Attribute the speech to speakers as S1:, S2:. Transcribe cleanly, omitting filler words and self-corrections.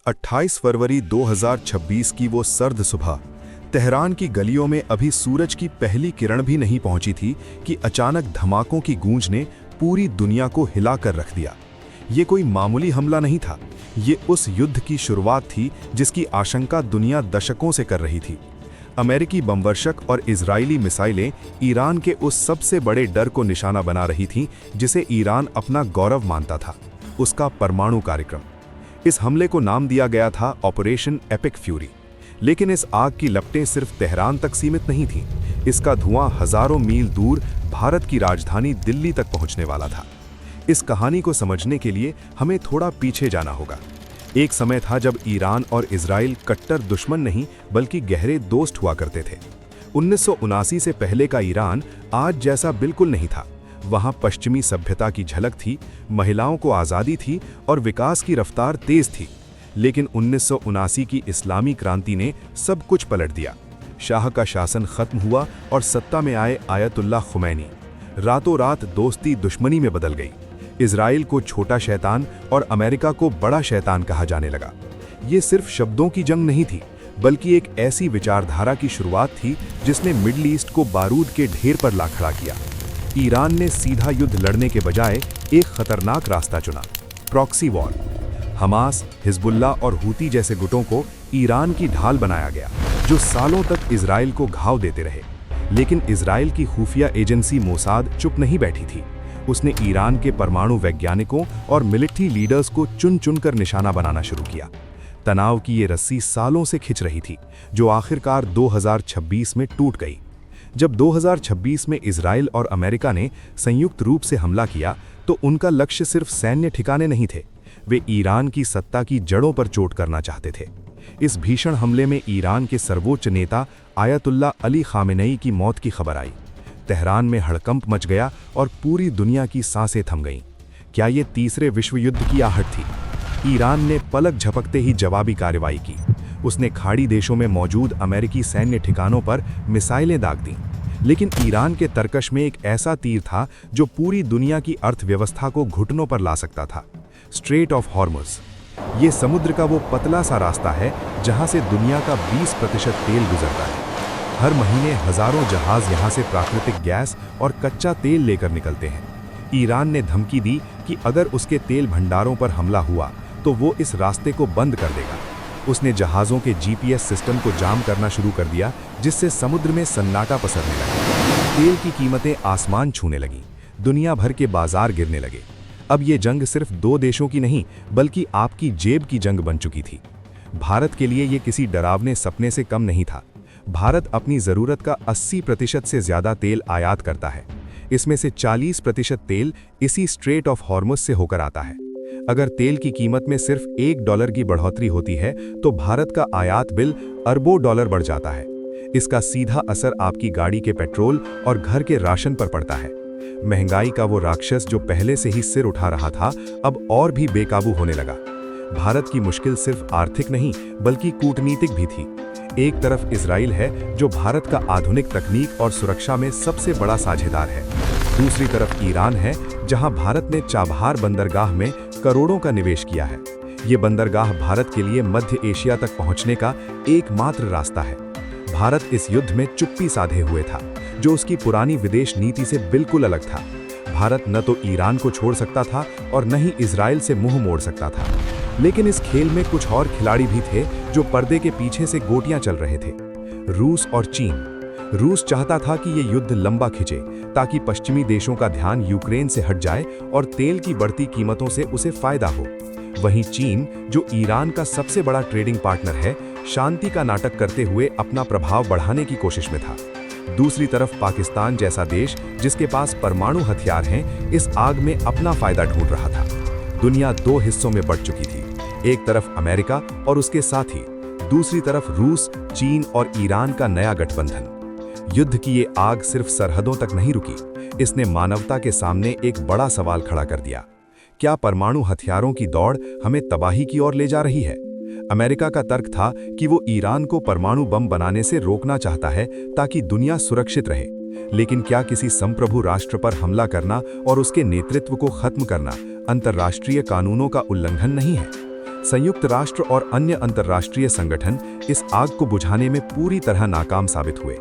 S1: 28 फरवरी 2026 की वो सर्द सुबह तेहरान की गलियों में अभी सूरज की पहली किरण भी नहीं पहुंची थी कि अचानक धमाकों की गूंज ने पूरी दुनिया को हिला कर रख दिया। ये कोई मामूली हमला नहीं था, ये उस युद्ध की शुरुआत थी जिसकी आशंका दुनिया दशकों से कर रही थी। अमेरिकी बमवर्षक और इजरायली मिसाइलें ईरान के उस सबसे बड़े डर को निशाना बना रही थीं जिसे ईरान अपना गौरव मानता था, उसका परमाणु कार्यक्रम। इस हमले को नाम दिया गया था ऑपरेशन एपिक फ्यूरी। लेकिन इस आग की लपटें सिर्फ तेहरान तक सीमित नहीं थीं। इसका धुआं हजारों मील दूर भारत की राजधानी दिल्ली तक पहुंचने वाला था। इस कहानी को समझने के लिए हमें थोड़ा पीछे जाना होगा। एक समय था जब ईरान और इजराइल कट्टर दुश्मन नहीं बल्कि गहरे दोस्त हुआ करते थे। 1979 से पहले का ईरान आज जैसा बिल्कुल नहीं था। वहां पश्चिमी सभ्यता की झलक थी, महिलाओं को आज़ादी थी और विकास की रफ्तार तेज थी। लेकिन 1979 की इस्लामी क्रांति ने सब कुछ पलट दिया। शाह का शासन खत्म हुआ और सत्ता में आए आयतुल्लाह खुमैनी। रातों रात दोस्ती दुश्मनी में बदल गई। इजराइल को छोटा शैतान और अमेरिका को बड़ा शैतान कहा जाने लगा। ये सिर्फ शब्दों की जंग नहीं थी, बल्कि एक ऐसी विचारधारा की शुरुआत थी जिसने मिडिल ईस्ट को बारूद के ढेर पर ला खड़ा किया। ईरान ने सीधा युद्ध लड़ने के बजाय एक खतरनाक रास्ता चुना, प्रॉक्सी वॉर। हमास, हिजबुल्ला और हूती जैसे गुटों को ईरान की ढाल बनाया गया, जो सालों तक इजराइल को घाव देते रहे। लेकिन इजराइल की खुफिया एजेंसी मोसाद चुप नहीं बैठी थी। उसने ईरान के परमाणु वैज्ञानिकों और मिलिट्री लीडर्स को चुन चुनकर निशाना बनाना शुरू किया। तनाव की ये रस्सी सालों से खिंच रही थी, जो आखिरकार 2026 में टूट गई। जब 2026 में इजराइल और अमेरिका ने संयुक्त रूप से हमला किया, तो उनका लक्ष्य सिर्फ सैन्य ठिकाने नहीं थे। वे ईरान की सत्ता की जड़ों पर चोट करना चाहते थे। इस भीषण हमले में ईरान के सर्वोच्च नेता आयतुल्लाह अली खामेनेई की मौत की खबर आई। तेहरान में हड़कंप मच गया और पूरी दुनिया की सांसें थम गईं। क्या ये तीसरे विश्व युद्ध की आहट थी? ईरान ने पलक झपकते ही जवाबी कार्रवाई की। उसने खाड़ी देशों में मौजूद अमेरिकी सैन्य ठिकानों पर मिसाइलें दाग दीं। लेकिन ईरान के तरकश में एक ऐसा तीर था जो पूरी दुनिया की अर्थव्यवस्था को घुटनों पर ला सकता था, स्ट्रेट ऑफ हॉर्मुज़। ये समुद्र का वो पतला सा रास्ता है जहां से दुनिया का 20% तेल गुजरता है। हर महीने हजारों जहाज यहां से प्राकृतिक गैस और कच्चा तेल लेकर निकलते हैं। ईरान ने धमकी दी कि अगर उसके तेल भंडारों पर हमला हुआ तो वो इस रास्ते को बंद कर देगा। उसने जहाज़ों के GPS सिस्टम को जाम करना शुरू कर दिया, जिससे समुद्र में सन्नाटा पसरने लगा। तेल की कीमतें आसमान छूने लगीं, दुनिया भर के बाजार गिरने लगे। अब ये जंग सिर्फ दो देशों की नहीं, बल्कि आपकी जेब की जंग बन चुकी थी। भारत के लिए ये किसी डरावने सपने से कम नहीं था। भारत अपनी ज़रूरत का 80% से ज़्यादा तेल आयात करता है। इसमें से 40% तेल इसी स्ट्रेट ऑफ हॉर्मुज़ से होकर आता है। अगर तेल की कीमत में सिर्फ $1 की बढ़ोतरी होती है तो भारत का आयात बिल अरबों डॉलर बढ़ जाता है। इसका सीधा असर आपकी गाड़ी के पेट्रोल और घर के राशन पर पड़ता है। महंगाई का वो राक्षस जो पहले से ही सिर उठा रहा था, अब और भी बेकाबू होने लगा। भारत की मुश्किल सिर्फ आर्थिक नहीं बल्कि कूटनीतिक भी थी। एक तरफ इजराइल है जो भारत का आधुनिक तकनीक और सुरक्षा में सबसे बड़ा साझेदार है। दूसरी तरफ ईरान है जहां भारत ने चाबहार बंदरगाह में करोड़ों का निवेश किया है। ये बंदरगाह भारत के लिए मध्य एशिया तक पहुंचने का एकमात्र रास्ता है। भारत इस युद्ध में चुप्पी साधे हुए था, जो उसकी पुरानी विदेश नीति से बिल्कुल अलग था। भारत न तो ईरान को छोड़ सकता था और न ही इजराइल से मुंह मोड़ सकता था। लेकिन इस खेल में कुछ और खिलाड़ी भी थे जो पर्दे के पीछे से गोटियां चल रहे थे, रूस और चीन। रूस चाहता था कि ये युद्ध लंबा खिंचे ताकि पश्चिमी देशों का ध्यान यूक्रेन से हट जाए और तेल की बढ़ती कीमतों से उसे फायदा हो। वहीं चीन, जो ईरान का सबसे बड़ा ट्रेडिंग पार्टनर है, शांति का नाटक करते हुए अपना प्रभाव बढ़ाने की कोशिश में था। दूसरी तरफ पाकिस्तान जैसा देश, जिसके पास परमाणु हथियार हैं, इस आग में अपना फायदा ढूंढ रहा था। दुनिया दो हिस्सों में बंट चुकी थी, एक तरफ अमेरिका और उसके साथी, दूसरी तरफ रूस, चीन और ईरान का नया गठबंधन। युद्ध की ये आग सिर्फ सरहदों तक नहीं रुकी, इसने मानवता के सामने एक बड़ा सवाल खड़ा कर दिया। क्या परमाणु हथियारों की दौड़ हमें तबाही की ओर ले जा रही है? अमेरिका का तर्क था कि वो ईरान को परमाणु बम बनाने से रोकना चाहता है ताकि दुनिया सुरक्षित रहे। लेकिन क्या किसी संप्रभु राष्ट्र पर हमला करना और उसके नेतृत्व को खत्म करना अंतर्राष्ट्रीय कानूनों का उल्लंघन नहीं है? संयुक्त राष्ट्र और अन्य अंतर्राष्ट्रीय संगठन इस आग को बुझाने में पूरी तरह नाकाम साबित हुए।